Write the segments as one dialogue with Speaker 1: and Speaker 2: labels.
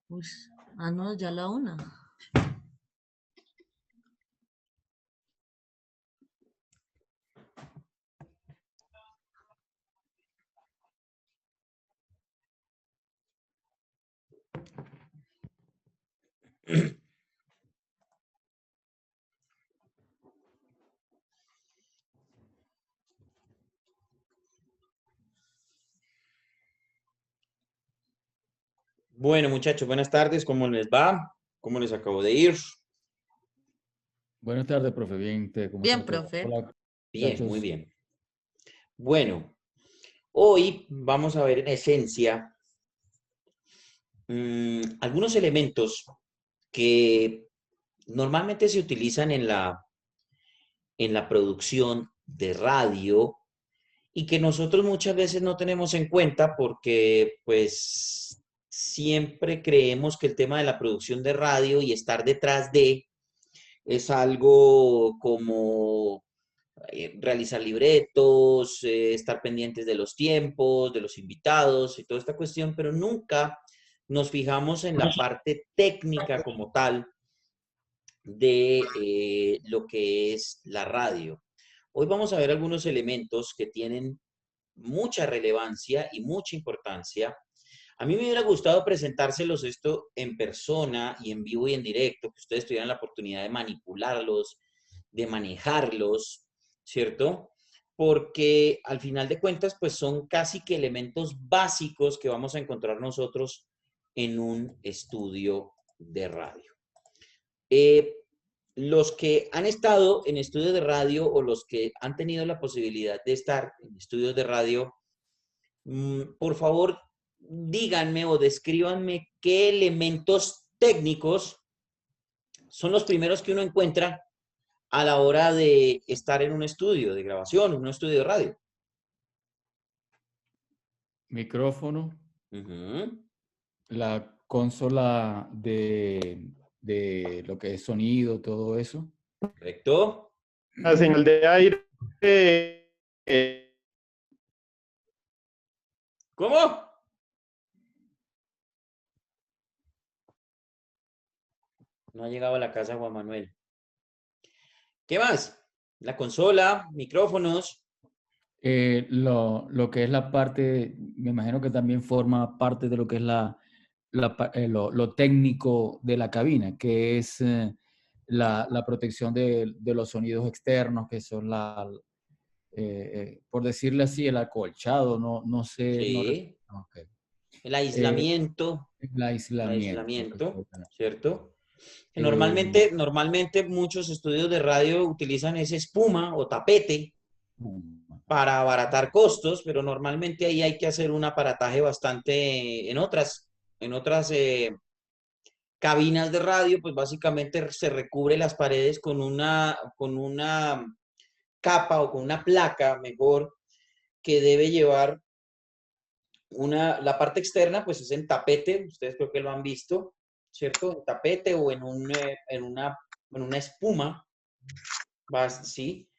Speaker 1: Uy, no, ya la una.
Speaker 2: Bueno, muchachos, buenas tardes. ¿Cómo les va? ¿Cómo les acabo de ir?
Speaker 3: Buenas tardes, profe. Bien, ¿cómo
Speaker 1: Bien,
Speaker 3: está todo?
Speaker 1: profe.
Speaker 3: Hola,
Speaker 2: Bien, muy
Speaker 3: muchachos.
Speaker 2: bien. Bueno, hoy vamos a ver en esencia algunos elementos que normalmente se utilizan en la producción de radio y que nosotros muchas veces no tenemos en cuenta porque pues siempre creemos que el tema de la producción de radio y estar detrás de es algo como realizar libretos, estar pendientes de los tiempos, de los invitados y toda esta cuestión, pero nunca nos fijamos en la parte técnica como tal de lo que es la radio. Hoy vamos a ver algunos elementos que tienen mucha relevancia y mucha importancia. A mí me hubiera gustado presentárselos esto en persona y en vivo y en directo, que ustedes tuvieran la oportunidad de manipularlos, de manejarlos, ¿cierto? Porque al final de cuentas, pues son casi que elementos básicos que vamos a encontrar nosotros en un estudio de radio. Eh, los que han estado en estudios de radio o los que han tenido la posibilidad de estar en estudios de radio, por favor, díganme o descríbanme qué elementos técnicos son los primeros que uno encuentra a la hora de estar en un estudio de grabación, en un estudio de radio.
Speaker 3: Micrófono,
Speaker 2: Ujú.
Speaker 3: la consola de lo que es sonido, todo eso.
Speaker 2: ¿Correcto?
Speaker 4: La señal de aire. eh,
Speaker 2: ¿Cómo? No ha llegado a la casa Juan Manuel. ¿Qué más? La consola, micrófonos.
Speaker 3: Lo que es la parte, me imagino que también forma parte de lo que es lo técnico de la cabina, que es la protección de los sonidos externos, que son por decirle así, el acolchado, no sé, no
Speaker 2: Sí.
Speaker 3: ok.
Speaker 2: El
Speaker 3: Eh,
Speaker 2: aislamiento.
Speaker 3: el
Speaker 2: El
Speaker 3: aislamiento,
Speaker 2: aislamiento,
Speaker 3: exactamente.
Speaker 2: ¿cierto? Que
Speaker 3: Eh,
Speaker 2: normalmente muchos estudios de radio utilizan ese espuma o tapete para abaratar costos, pero normalmente ahí hay que hacer un aparataje bastante en otras cabinas de radio, pues básicamente se recubre las paredes con una capa o con una placa, mejor, que debe llevar la parte externa, pues es en tapete, ustedes creo que lo han visto, ¿cierto? En tapete o en una espuma, ¿sí?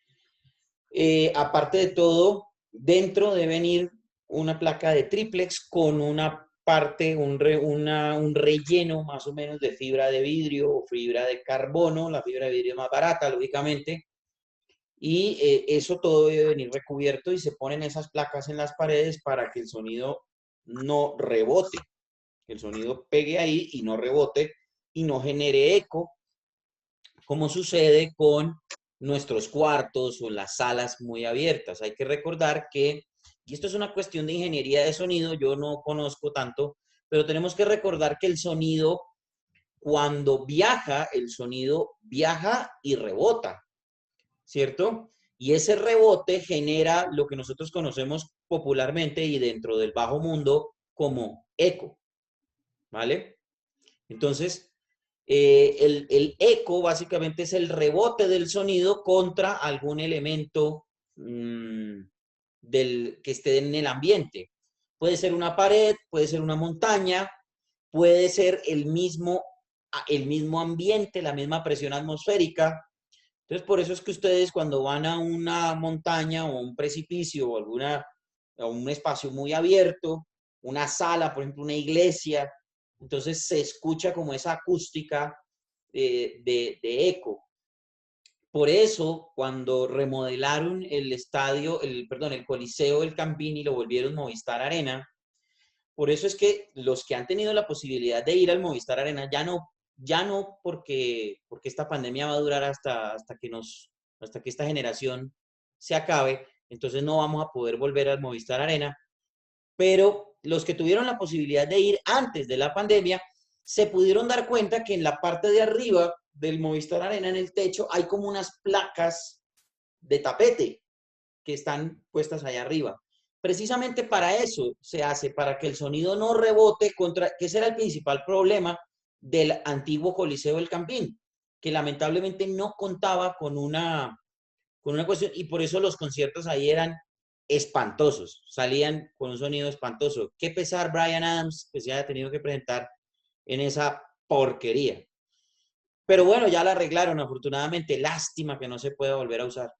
Speaker 2: Aparte de todo, dentro deben ir una placa de triplex con una parte, un relleno más o menos de fibra de vidrio o fibra de carbono, la fibra de vidrio es más barata, lógicamente, y eso todo debe venir recubierto y se ponen esas placas en las paredes para que el sonido no rebote, que el sonido pegue ahí y no rebote y no genere eco, como sucede con nuestros cuartos o las salas muy abiertas. Hay que recordar que, y esto es una cuestión de ingeniería de sonido, yo no conozco tanto, pero tenemos que recordar que el sonido, cuando viaja, el sonido viaja y rebota, ¿cierto? Y ese rebote genera lo que nosotros conocemos popularmente y dentro del bajo mundo como eco, ¿vale? Entonces, el eco básicamente es el rebote del sonido contra algún elemento que esté en el ambiente. Puede ser una pared, puede ser una montaña, puede ser el mismo ambiente, la misma presión atmosférica. Entonces, por eso es que ustedes cuando van a una montaña o un precipicio o un espacio muy abierto, una sala, por ejemplo, una iglesia, Entonces se escucha como esa acústica de eco. Por eso, cuando remodelaron el estadio, perdón, el Coliseo del Campín y lo volvieron Movistar Arena, por eso es que los que han tenido la posibilidad de ir al Movistar Arena ya no porque esta pandemia va a durar hasta que esta generación se acabe, entonces no vamos a poder volver al Movistar Arena, pero los que tuvieron la posibilidad de ir antes de la pandemia se pudieron dar cuenta que en la parte de arriba del Movistar Arena, en el techo, hay como unas placas de tapete que están puestas allá arriba. Precisamente para eso se hace, para que el sonido no rebote que ese era el principal problema del antiguo Coliseo del Campín, que lamentablemente no contaba con una cuestión, y por eso los conciertos ahí eran espantosos, salían con un sonido espantoso. Qué pesar Bryan Adams que se haya tenido que presentar en esa porquería. Pero bueno, ya la arreglaron, afortunadamente. Lástima que no se pueda volver a usar.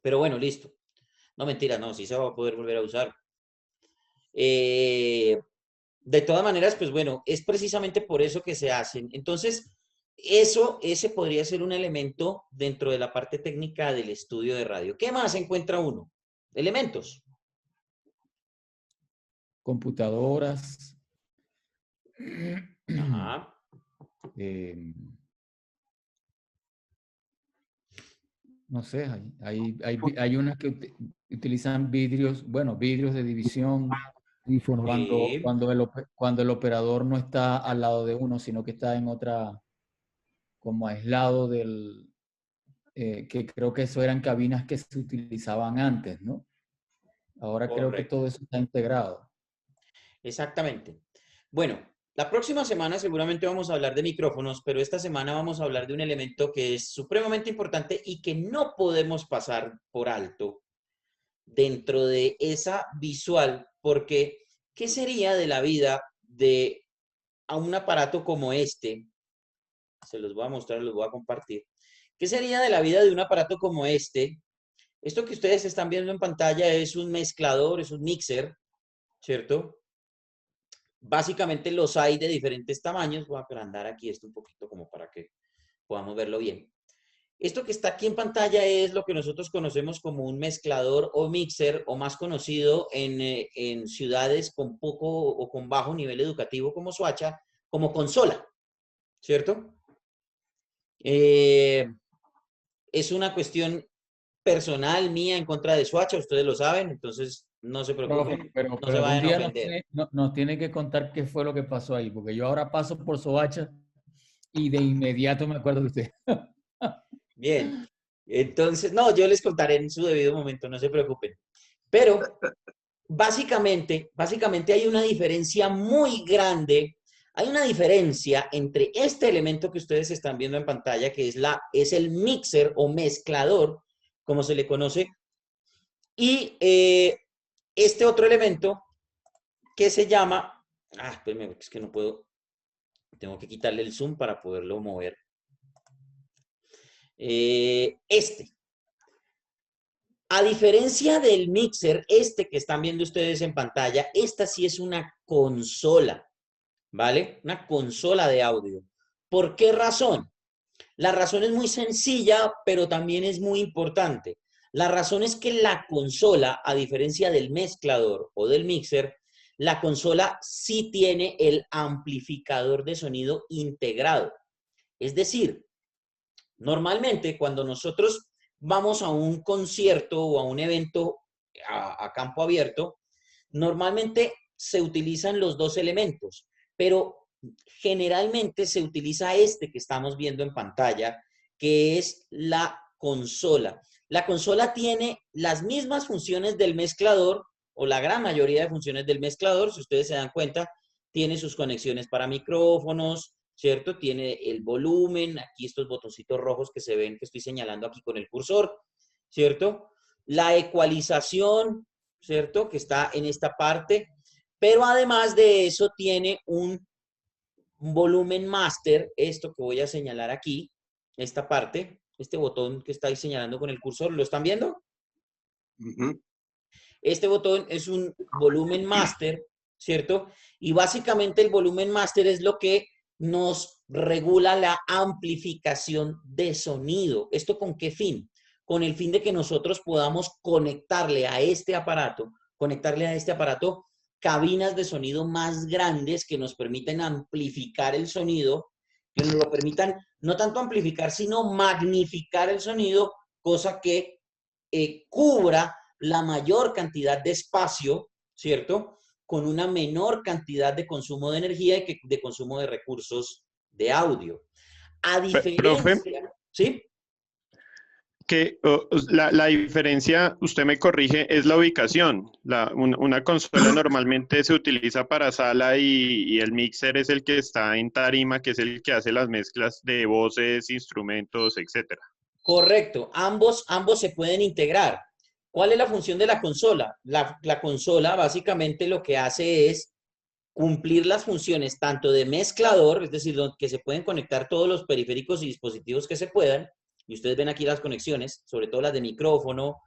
Speaker 2: Pero bueno, listo. No, mentira, no, sí se va a poder volver a usar. De todas maneras, pues bueno, es precisamente por eso que se hacen. Entonces, ese podría ser un elemento dentro de la parte técnica del estudio de radio. ¿Qué más encuentra uno? Elementos.
Speaker 3: Computadoras.
Speaker 2: Ajá.
Speaker 3: No sé, hay unas que utilizan vidrios, bueno, vidrios de división
Speaker 2: Sí.
Speaker 3: cuando el operador no está al lado de uno, sino que está en otra, como aislado que creo que eso eran cabinas que se utilizaban antes, ¿no? Ahora creo que
Speaker 2: Correcto.
Speaker 3: todo eso está integrado.
Speaker 2: Exactamente. Bueno, la próxima semana seguramente vamos a hablar de micrófonos, pero esta semana vamos a hablar de un elemento que es supremamente importante y que no podemos pasar por alto dentro de esa visual, porque ¿qué sería de la vida de a un aparato como este? Se los voy a mostrar, los voy a compartir. ¿Qué sería de la vida de un aparato como este? Esto que ustedes están viendo en pantalla es un mezclador, es un mixer, ¿cierto? Básicamente los hay de diferentes tamaños. Voy a agrandar aquí esto un poquito como para que podamos verlo bien. Esto que está aquí en pantalla es lo que nosotros conocemos como un mezclador o mixer, o más conocido en ciudades con poco o con bajo nivel educativo como Soacha, como consola, ¿cierto? Es una cuestión personal mía en contra de Soacha, ustedes lo saben, entonces no se preocupen,
Speaker 3: Pero
Speaker 2: no se
Speaker 3: algún
Speaker 2: vayan a
Speaker 3: día
Speaker 2: ofender.
Speaker 3: nos tiene que contar qué fue lo que pasó ahí, porque yo ahora paso por Soacha y de inmediato me acuerdo de usted.
Speaker 2: Bien, entonces, no, yo les contaré en su debido momento, no se preocupen. Pero básicamente hay una diferencia muy grande. Hay una diferencia entre este elemento que ustedes están viendo en pantalla, que es el mixer o mezclador, como se le conoce, y este otro elemento que se llama, espérenme, es que no puedo, tengo que quitarle el zoom para poderlo mover. A diferencia del mixer, que están viendo ustedes en pantalla, esta sí es una consola, ¿vale? Una consola de audio. ¿Por qué razón? La razón es muy sencilla, pero también es muy importante. La razón es que la consola, a diferencia del mezclador o del mixer, la consola sí tiene el amplificador de sonido integrado. Es decir, normalmente cuando nosotros vamos a un concierto o a un evento a campo abierto, normalmente se utilizan los dos elementos, pero generalmente se utiliza este que estamos viendo en pantalla, que es la consola. La consola tiene las mismas funciones del mezclador, o la gran mayoría de funciones del mezclador, si ustedes se dan cuenta, tiene sus conexiones para micrófonos, ¿cierto? Tiene el volumen, aquí estos botoncitos rojos que se ven, que estoy señalando aquí con el cursor, ¿cierto? La ecualización, ¿cierto? Que está en esta parte, pero además de eso tiene un volumen master, esto que voy a señalar aquí, esta parte, este botón que estáis señalando con el cursor, ¿lo están viendo? Este botón es un volumen master ¿cierto? Y básicamente el volumen máster es lo que nos regula la amplificación de sonido. ¿Esto con qué fin? Con el fin de que nosotros podamos conectarle a este aparato cabinas de sonido más grandes que nos permiten amplificar el sonido, que nos lo permitan no tanto amplificar, sino magnificar el sonido, cosa que cubra la mayor cantidad de espacio, ¿cierto? Con una menor cantidad de consumo de energía y de consumo de recursos de audio. A
Speaker 4: Profe,
Speaker 2: diferencia, ¿sí?
Speaker 4: que la diferencia, usted me corrige, es la ubicación. Una consola normalmente se utiliza para sala y el mixer es el que está en tarima, que es el que hace las mezclas de voces, instrumentos, etcétera.
Speaker 2: Correcto, ambos se pueden integrar. ¿Cuál es la función de la consola? La consola básicamente lo que hace es cumplir las funciones tanto de mezclador, es decir, que se pueden conectar todos los periféricos y dispositivos que se puedan, y ustedes ven aquí las conexiones, sobre todo las de micrófono.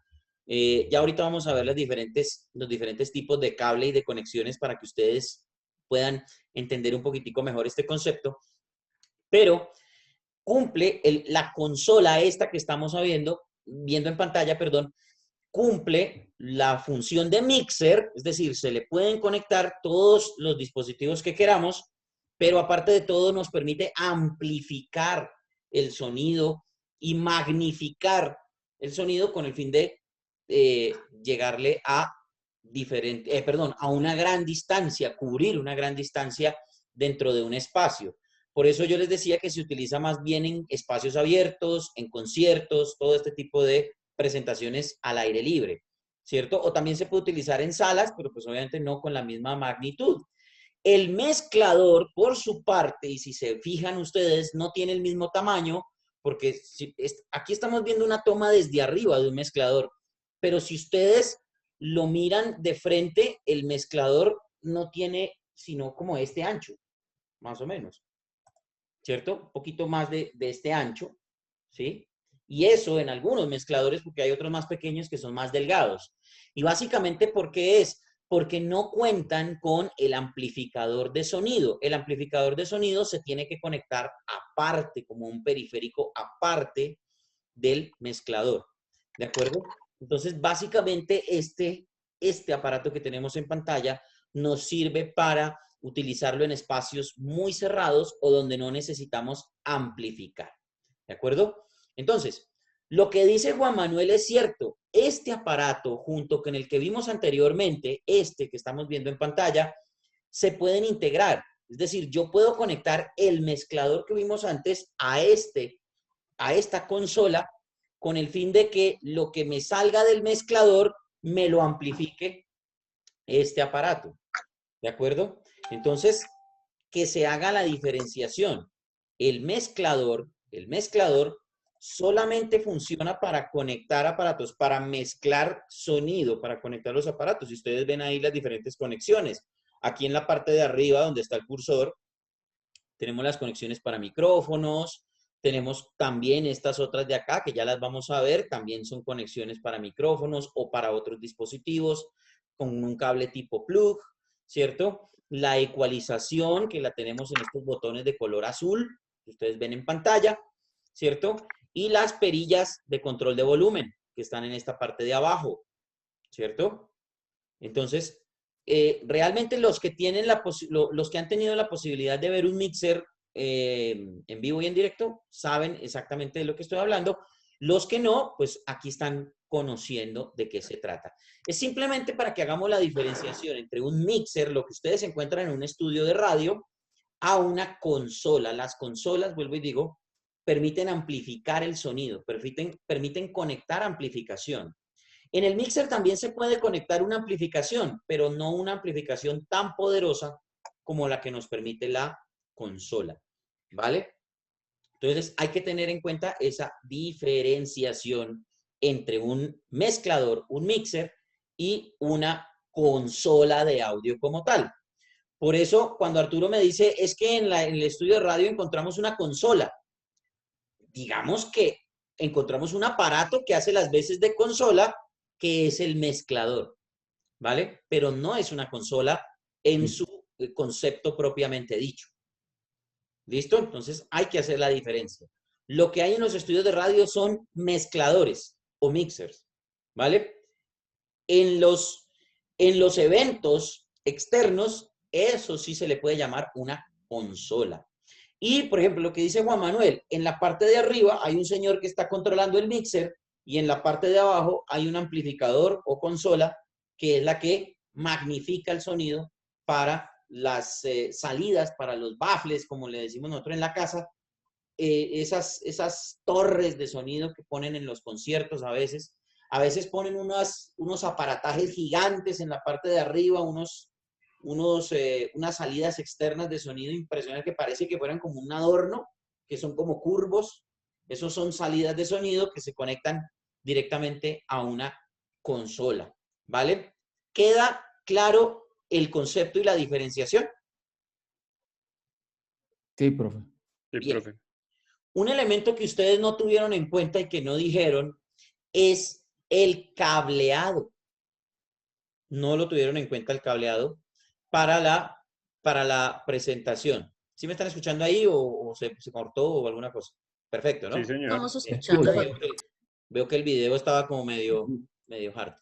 Speaker 2: Ya ahorita vamos a ver los diferentes tipos de cable y de conexiones para que ustedes puedan entender un poquitico mejor este concepto. Pero cumple la consola esta que estamos viendo en pantalla, perdón, cumple la función de mixer, es decir, se le pueden conectar todos los dispositivos que queramos, pero aparte de todo nos permite amplificar el sonido y magnificar el sonido con el fin de llegarle a a una gran distancia, cubrir una gran distancia dentro de un espacio. Por eso yo les decía que se utiliza más bien en espacios abiertos, en conciertos, todo este tipo de presentaciones al aire libre, ¿cierto? O también se puede utilizar en salas, pero pues obviamente no con la misma magnitud. El mezclador, por su parte, y si se fijan ustedes, no tiene el mismo tamaño, porque aquí estamos viendo una toma desde arriba de un mezclador, pero si ustedes lo miran de frente, el mezclador no tiene sino como este ancho, más o menos, ¿cierto? Un poquito más de este ancho, ¿sí? Y eso en algunos mezcladores, porque hay otros más pequeños que son más delgados. Y básicamente, ¿por qué es? Porque no cuentan con el amplificador de sonido. El amplificador de sonido se tiene que conectar aparte, como un periférico aparte del mezclador. ¿De acuerdo? Entonces, básicamente, este aparato que tenemos en pantalla nos sirve para utilizarlo en espacios muy cerrados o donde no necesitamos amplificar. ¿De acuerdo? Entonces, lo que dice Juan Manuel es cierto. Este aparato, junto con el que vimos anteriormente, este que estamos viendo en pantalla, se pueden integrar. Es decir, yo puedo conectar el mezclador que vimos antes a esta consola con el fin de que lo que me salga del mezclador me lo amplifique este aparato. ¿De acuerdo? Entonces, que se haga la diferenciación. El mezclador solamente funciona para conectar aparatos, para mezclar sonido, para conectar los aparatos. Y ustedes ven ahí las diferentes conexiones. Aquí en la parte de arriba, donde está el cursor, tenemos las conexiones para micrófonos. Tenemos también estas otras de acá, que ya las vamos a ver. También son conexiones para micrófonos o para otros dispositivos con un cable tipo plug, ¿cierto? La ecualización, que la tenemos en estos botones de color azul, que ustedes ven en pantalla, ¿cierto? Y las perillas de control de volumen, que están en esta parte de abajo, ¿cierto? Entonces, realmente los que han tenido la posibilidad de ver un mixer en vivo y en directo, saben exactamente de lo que estoy hablando. Los que no, pues aquí están conociendo de qué se trata. Es simplemente para que hagamos la diferenciación entre un mixer, lo que ustedes encuentran en un estudio de radio, a una consola. Las consolas, vuelvo y digo, permiten amplificar el sonido, permiten conectar amplificación. En el mixer también se puede conectar una amplificación, pero no una amplificación tan poderosa como la que nos permite la consola, ¿vale? Entonces hay que tener en cuenta esa diferenciación entre un mezclador, un mixer y una consola de audio como tal. Por eso, cuando Arturo me dice, es que en el estudio de radio encontramos una consola, digamos que encontramos un aparato que hace las veces de consola, que es el mezclador, ¿vale? Pero no es una consola en su concepto propiamente dicho. ¿Listo? Entonces hay que hacer la diferencia. Lo que hay en los estudios de radio son mezcladores o mixers, ¿vale? En los eventos externos, eso sí se le puede llamar una consola. Y, por ejemplo, lo que dice Juan Manuel, en la parte de arriba hay un señor que está controlando el mixer y en la parte de abajo hay un amplificador o consola que es la que magnifica el sonido para las salidas, para los baffles, como le decimos nosotros en la casa, esas torres de sonido que ponen en los conciertos a veces ponen unos aparatajes gigantes en la parte de arriba, unas salidas externas de sonido impresionantes que parece que fueran como un adorno, que son como curvos. Esos son salidas de sonido que se conectan directamente a una consola, ¿vale? ¿Queda claro el concepto y la diferenciación?
Speaker 3: Sí, profe.
Speaker 4: Sí,
Speaker 2: Bien.
Speaker 4: profe.
Speaker 2: Un elemento que ustedes no tuvieron en cuenta y que no dijeron es el cableado. No lo tuvieron en cuenta el cableado para la presentación. ¿Sí me están escuchando ahí o se cortó o alguna cosa? Perfecto, ¿no?
Speaker 4: Sí, señor.
Speaker 1: Estamos escuchando.
Speaker 2: Veo que el video estaba como medio hard.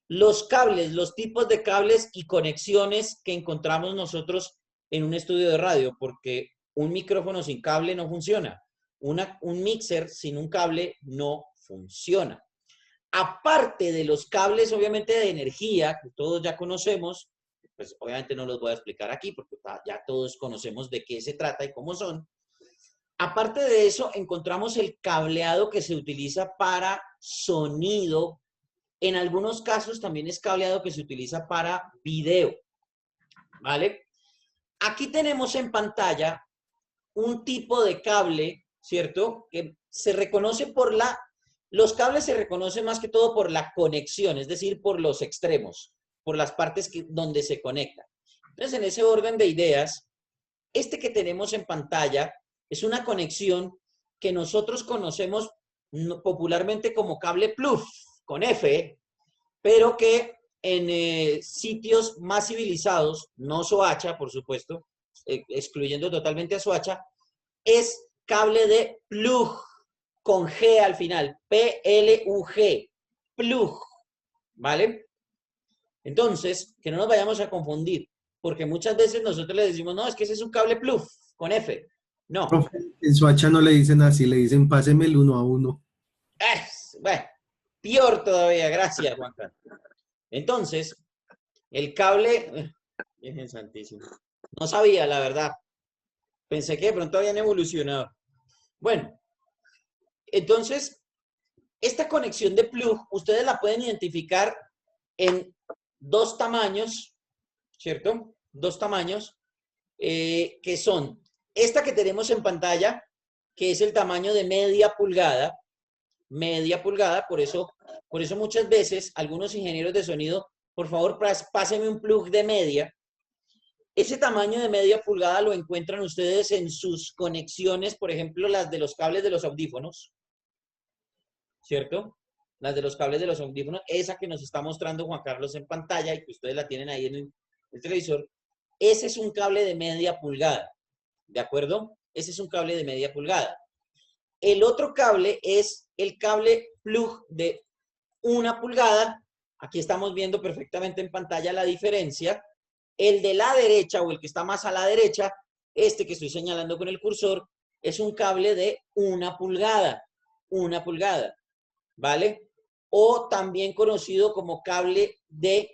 Speaker 2: Los cables, los tipos de cables y conexiones que encontramos nosotros en un estudio de radio, porque un micrófono sin cable no funciona. Un mixer sin un cable no funciona. Aparte de los cables, obviamente, de energía, que todos ya conocemos, pues obviamente no los voy a explicar aquí, porque ya todos conocemos de qué se trata y cómo son. Aparte de eso, encontramos el cableado que se utiliza para sonido. En algunos casos también es cableado que se utiliza para video, ¿vale? Aquí tenemos en pantalla un tipo de cable, ¿cierto? Que se reconoce por los cables se reconocen más que todo por la conexión, es decir, por los extremos, por las partes donde se conectan. Entonces, en ese orden de ideas, este que tenemos en pantalla es una conexión que nosotros conocemos popularmente como cable plus, con F, pero que en sitios más civilizados, no Soacha, por supuesto, excluyendo totalmente a Soacha, es cable de plug, con G al final, P-L-U-G, plug, ¿vale? Entonces, que no nos vayamos a confundir, porque muchas veces nosotros le decimos, no, es que ese es un cable plug, con F. No.
Speaker 5: Profe, en Soacha no le dicen así, le dicen páseme el 1 a 1.
Speaker 2: Bueno, peor todavía, gracias, Juan Carlos. Entonces, el cable, Virgen Santísima, no sabía, la verdad. Pensé que de pronto habían evolucionado. Bueno, entonces, esta conexión de plug, ustedes la pueden identificar en dos tamaños, ¿cierto? Dos tamaños, que son esta que tenemos en pantalla, que es el tamaño de media pulgada, por eso muchas veces algunos ingenieros de sonido, por favor, pásenme un plug de media. Ese tamaño de media pulgada lo encuentran ustedes en sus conexiones, por ejemplo, las de los cables de los audífonos, ¿cierto? Las de los cables de los audífonos, esa que nos está mostrando Juan Carlos en pantalla y que ustedes la tienen ahí en el televisor, ese es un cable de media pulgada, ¿de acuerdo? Ese es un cable de media pulgada. El otro cable es el cable plug de 1 pulgada. Aquí estamos viendo perfectamente en pantalla la diferencia. El de la derecha o el que está más a la derecha, este que estoy señalando con el cursor, es un cable de 1 pulgada. 1 pulgada, ¿vale? O también conocido como cable de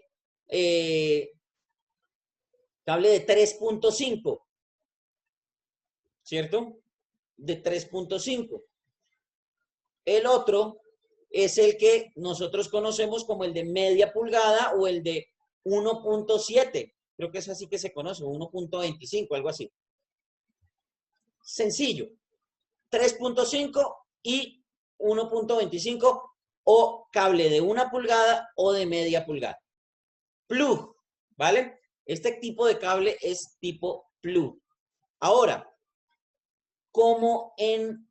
Speaker 2: 3.5, ¿cierto? De 3.5. El otro es el que nosotros conocemos como el de media pulgada o el de 1.7. Creo que es así que se conoce, 1.25, algo así. Sencillo. 3.5 y 1.25 o cable de 1 pulgada o de media pulgada. Plug, ¿vale? Este tipo de cable es tipo plug. Ahora, como en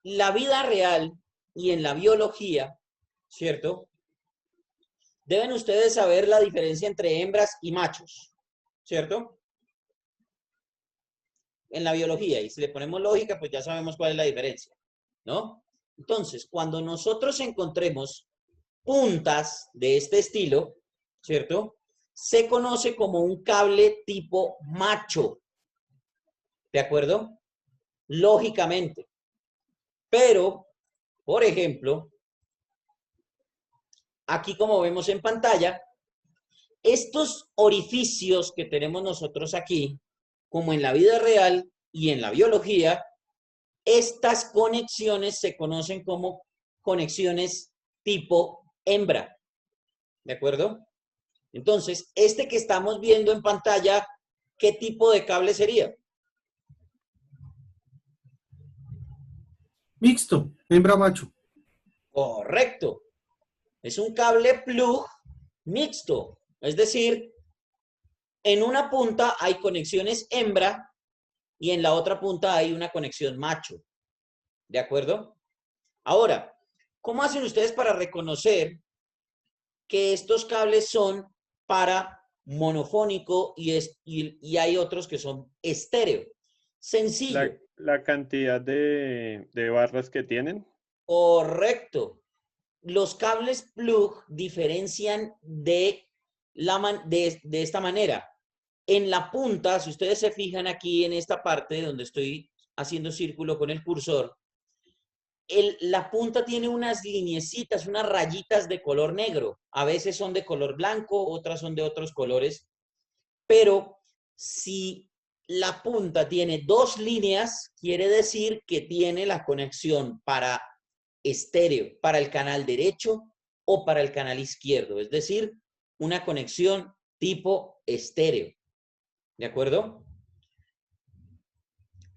Speaker 2: la vida real y en la biología, ¿cierto? Deben ustedes saber la diferencia entre hembras y machos, ¿cierto? En la biología, y si le ponemos lógica, pues ya sabemos cuál es la diferencia, ¿no? Entonces, cuando nosotros encontremos puntas de este estilo, ¿cierto? Se conoce como un cable tipo macho, ¿de acuerdo? Lógicamente. Pero, por ejemplo, aquí como vemos en pantalla, estos orificios que tenemos nosotros aquí, como en la vida real y en la biología, estas conexiones se conocen como conexiones tipo hembra, ¿de acuerdo? Entonces, este que estamos viendo en pantalla, ¿qué tipo de cable sería?
Speaker 5: Mixto, hembra macho.
Speaker 2: Correcto. Es un cable plug mixto. Es decir, en una punta hay conexiones hembra y en la otra punta hay una conexión macho. ¿De acuerdo? Ahora, ¿cómo hacen ustedes para reconocer que estos cables son para monofónico y hay otros que son estéreo? Sencillo.
Speaker 4: La cantidad de barras que tienen.
Speaker 2: Correcto. Los cables plug diferencian de esta manera. En la punta, si ustedes se fijan aquí en esta parte donde estoy haciendo círculo con el cursor, la punta tiene unas lineecitas, unas rayitas de color negro. A veces son de color blanco, otras son de otros colores. Pero si la punta tiene dos líneas, quiere decir que tiene la conexión para estéreo, para el canal derecho o para el canal izquierdo. Es decir, una conexión tipo estéreo. ¿De acuerdo?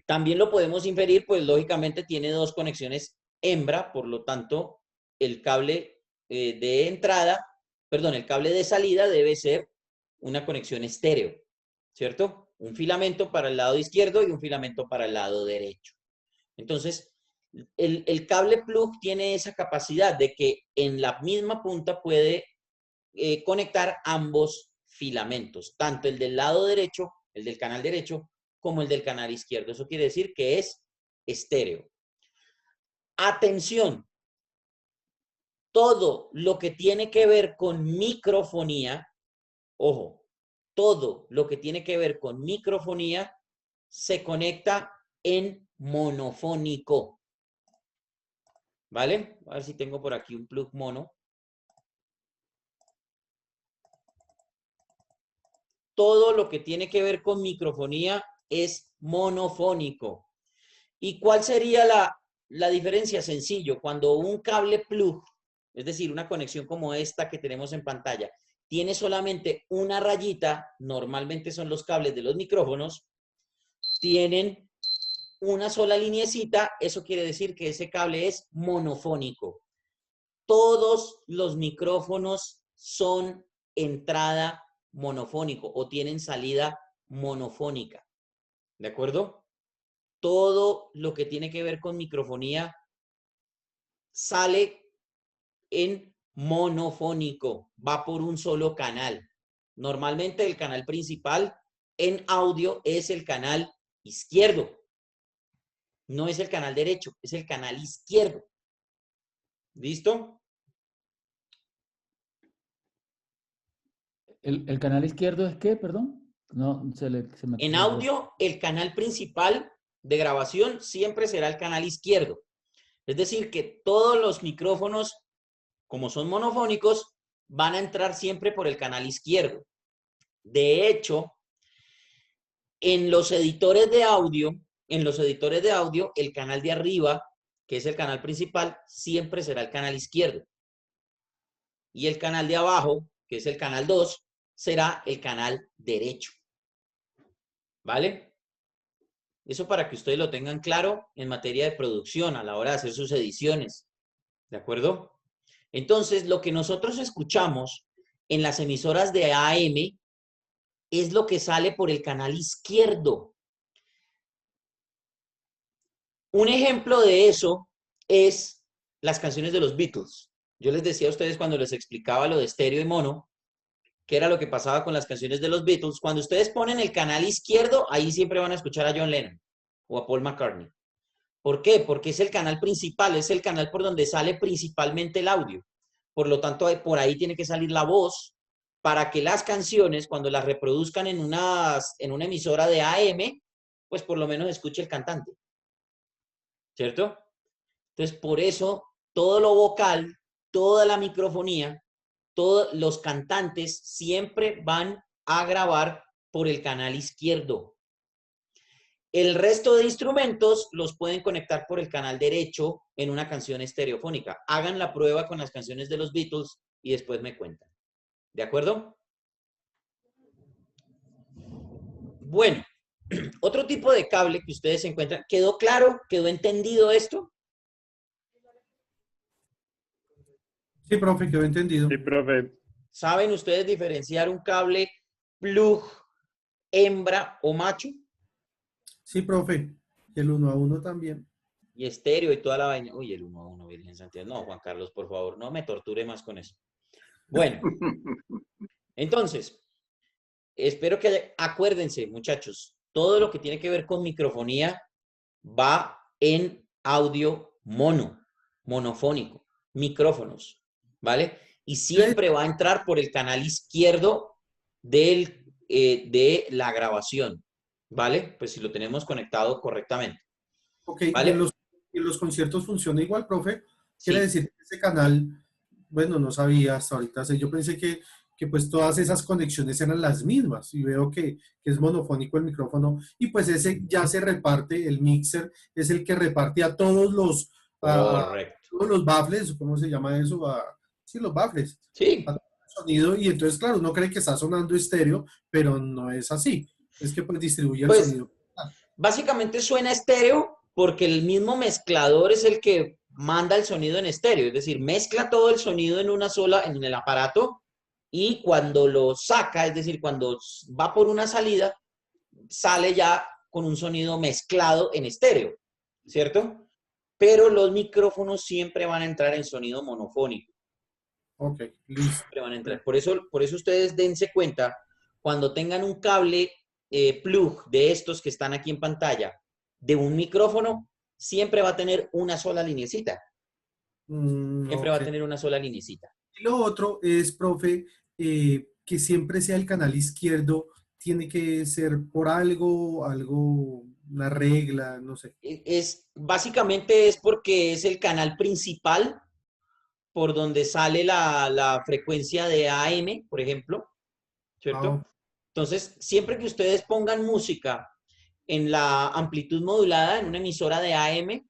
Speaker 2: También lo podemos inferir, pues lógicamente tiene dos conexiones hembra, por lo tanto, el cable de entrada, perdón, el cable de salida debe ser una conexión estéreo, ¿cierto? Un filamento para el lado izquierdo y un filamento para el lado derecho. Entonces, el cable plug tiene esa capacidad de que en la misma punta puede conectar ambos filamentos, tanto el del lado derecho, el del canal derecho, como el del canal izquierdo. Eso quiere decir que es estéreo. Atención, todo lo que tiene que ver con microfonía, ojo, todo lo que tiene que ver con microfonía se conecta en monofónico. ¿Vale? A ver si tengo por aquí un plug mono. Todo lo que tiene que ver con microfonía es monofónico. ¿Y cuál sería la diferencia? Sencillo, cuando un cable plug, es decir, una conexión como esta que tenemos en pantalla, tiene solamente una rayita, normalmente son los cables de los micrófonos, tienen una sola lineecita, eso quiere decir que ese cable es monofónico. Todos los micrófonos son entrada monofónico o tienen salida monofónica. ¿De acuerdo? Todo lo que tiene que ver con microfonía sale en monofónico, va por un solo canal. Normalmente el canal principal en audio es el canal izquierdo. No es el canal derecho, es el canal izquierdo. ¿Listo?
Speaker 3: ¿El canal izquierdo es qué, perdón? No, se me...
Speaker 2: En audio, el canal principal de grabación siempre será el canal izquierdo. Es decir, que todos los micrófonos, como son monofónicos, van a entrar siempre por el canal izquierdo. De hecho, en los editores de audio, el canal de arriba, que es el canal principal, siempre será el canal izquierdo. Y el canal de abajo, que es el canal 2, será el canal derecho. ¿Vale? Eso para que ustedes lo tengan claro en materia de producción a la hora de hacer sus ediciones. ¿De acuerdo? Entonces, lo que nosotros escuchamos en las emisoras de AM es lo que sale por el canal izquierdo. Un ejemplo de eso es las canciones de los Beatles. Yo les decía a ustedes cuando les explicaba lo de estéreo y mono, que era lo que pasaba con las canciones de los Beatles. Cuando ustedes ponen el canal izquierdo, ahí siempre van a escuchar a John Lennon o a Paul McCartney. ¿Por qué? Porque es el canal principal, es el canal por donde sale principalmente el audio. Por lo tanto, por ahí tiene que salir la voz para que las canciones, cuando las reproduzcan en una emisora de AM, pues por lo menos escuche el cantante. ¿Cierto? Entonces, por eso, todo lo vocal, toda la microfonía, todos los cantantes siempre van a grabar por el canal izquierdo. El resto de instrumentos los pueden conectar por el canal derecho en una canción estereofónica. Hagan la prueba con las canciones de los Beatles y después me cuentan. ¿De acuerdo? Bueno, otro tipo de cable que ustedes encuentran. ¿Quedó claro? ¿Quedó entendido esto?
Speaker 5: Sí, profe, quedó entendido.
Speaker 4: Sí, profe.
Speaker 2: ¿Saben ustedes diferenciar un cable plug, hembra o macho?
Speaker 5: Sí, profe. El 1 a 1 también.
Speaker 2: Y estéreo y toda la vaina. Uy, el 1 a 1, Virgen Santiago. No, Juan Carlos, por favor, no me torture más con eso. Bueno, entonces, espero que acuérdense, muchachos, todo lo que tiene que ver con microfonía va en audio monofónico, micrófonos, ¿vale? Y siempre va a entrar por el canal izquierdo de la grabación, ¿vale? Pues si lo tenemos conectado correctamente.
Speaker 5: Ok,
Speaker 2: ¿Vale?
Speaker 5: y en los conciertos funciona igual, profe. Quiere
Speaker 2: Sí.
Speaker 5: decir que ese canal, bueno, no sabía hasta ahorita. Yo pensé que pues todas esas conexiones eran las mismas y veo que es monofónico el micrófono y pues ese ya se reparte, el mixer es el que reparte a todos los,
Speaker 2: Correcto.
Speaker 5: todos los baffles, ¿cómo se llama eso? Sí, los baffles.
Speaker 2: Sí.
Speaker 5: A todo el sonido y entonces, claro, uno cree que está sonando estéreo, pero no es así. Es que pues distribuye el
Speaker 2: Pues,
Speaker 5: sonido.
Speaker 2: básicamente suena estéreo porque el mismo mezclador es el que manda el sonido en estéreo, es decir, mezcla todo el sonido en en el aparato y cuando lo saca, es decir, cuando va por una salida, sale ya con un sonido mezclado en estéreo, ¿cierto? Pero los micrófonos siempre van a entrar en sonido monofónico.
Speaker 5: Ok, listo.
Speaker 2: Siempre van a entrar. Por eso ustedes dense cuenta, cuando tengan un cable plug de estos que están aquí en pantalla, de un micrófono, siempre va a tener una sola linecita. Siempre va a
Speaker 5: Ok.
Speaker 2: tener una sola linecita.
Speaker 5: Y lo otro es, profe, que siempre sea el canal izquierdo, tiene que ser por algo, una regla, no sé.
Speaker 2: Básicamente es porque es el canal principal por donde sale la frecuencia de AM, por ejemplo,
Speaker 5: Ah,
Speaker 2: ¿cierto? Entonces, siempre que ustedes pongan música en la amplitud modulada, en una emisora de AM,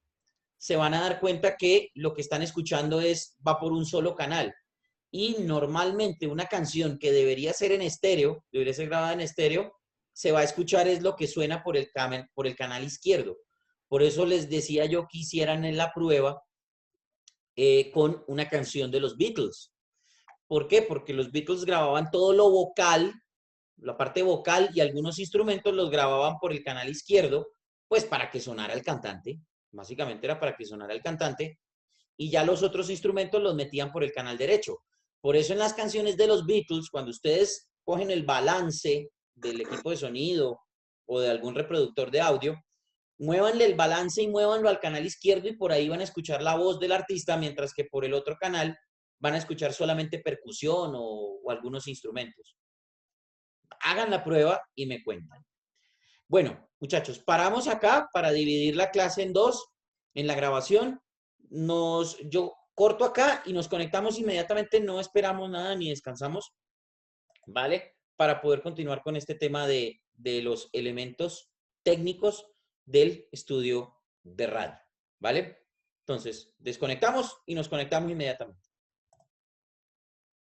Speaker 2: se van a dar cuenta que lo que están escuchando va por un solo canal. Y normalmente una canción que debería ser en estéreo, debería ser grabada en estéreo, se va a escuchar es lo que suena por el canal izquierdo. Por eso les decía yo que hicieran en la prueba con una canción de los Beatles. ¿Por qué? Porque los Beatles grababan todo lo vocal, la parte vocal y algunos instrumentos los grababan por el canal izquierdo, pues para que sonara el cantante. Básicamente era para que sonara el cantante. Y ya los otros instrumentos los metían por el canal derecho. Por eso en las canciones de los Beatles, cuando ustedes cogen el balance del equipo de sonido o de algún reproductor de audio, muévanle el balance y muévanlo al canal izquierdo y por ahí van a escuchar la voz del artista, mientras que por el otro canal van a escuchar solamente percusión o algunos instrumentos. Hagan la prueba y me cuentan. Bueno, muchachos, paramos acá para dividir la clase en dos. En la grabación, yo corto acá y nos conectamos inmediatamente, no esperamos nada ni descansamos, ¿vale? Para poder continuar con este tema de los elementos técnicos del estudio de radio, ¿vale? Entonces, desconectamos y nos conectamos inmediatamente.